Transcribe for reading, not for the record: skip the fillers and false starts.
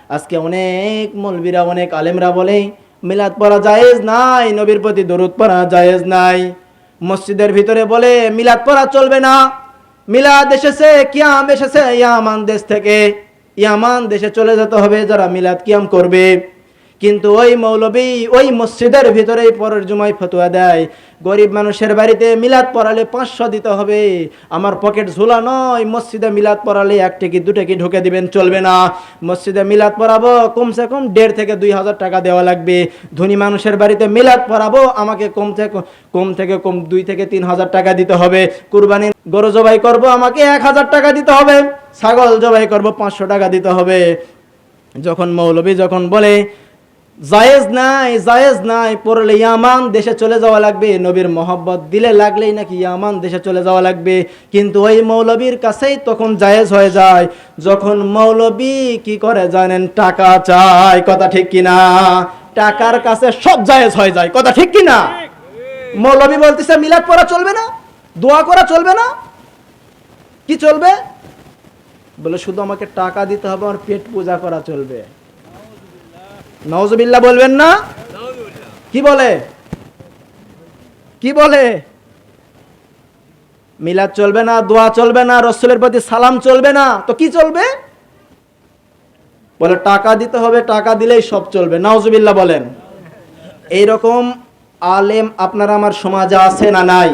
আজকে অনেক মৌলবীরা অনেক আলেমরা বলে মিলাদ পড়া জায়েজ নাই, নবীর প্রতি দরুদ পড়া জায়েজ নাই। মসজিদের ভিতরে বলে মিলাদ পড়া চলবে না, মিলাদ এসেছে কিয়াম এসেছে ইয়ামান দেশ থেকে, ইয়ামান দেশে চলে যেতে হবে যারা মিলাদ কিয়াম করবে। কিন্তু ওই মৌলবী ওই মসজিদের ভিতরেই পরের জুমায় ফতোয়া দেয় গরিব মানুষের বাড়িতে মিলাদ পড়ালে 500 দিতে হবে। আমার পকেট ঝোলা নয়, মসজিদে মিলাদ পড়ালে 1 টাকি 2 টাকি ঢুকে দিবেন চলবে না। মসজিদে মিলাদ পড়াবো কমসে কম 1.5 থেকে 2,000 টাকা দেওয়া লাগবে। ধনী মানুষের বাড়িতে মিলাদ পড়াবো আমাকে কম থেকে কম 2 থেকে 3,000 টাকা দিতে হবে। কুরবানির গরু জবাই করব আমাকে 1,000 টাকা দিতে হবে। ছাগল জবাই করব 500 টাকা দিতে হবে। যখন মৌলবী যখন বলে জায়েজ নাই পড়লে ইয়ামান দেশে চলে যাওয়া লাগবে, নবীর মহব্বত দিলে লাগলেই নাকি ইয়ামান দেশে চলে যাওয়া লাগবে, কিন্তু ওই মৌলবীর কাছেই তখন জায়েজ হয়ে যায় যখন মৌলবী কি করে জানেন, টাকা চায়। কথা ঠিক কিনা? টাকার কাছে সব জায়েজ হয়ে যায়। কথা ঠিক কিনা? মৌলবী বলতেছে মিলাদ পড়া চলবে না, দোয়া করা চলবে না, কি চলবে? বলে শুধু আমাকে টাকা দিতে হবে, আর পেট পূজা করা চলবে। নাউজুবিল্লাহ বলবেন না? কি বলে? কি বলে? মিলাদ চলবে না, দোয়া চলবে না, রাসূলের প্রতি সালাম চলবে না, তো কি চলবে? বলে টাকা দিতে হবে, টাকা দিলেই সব চলবে। নাউজুবিল্লাহ বলেন। এইরকম আলেম আপনারা আমার সমাজে আছে না নাই?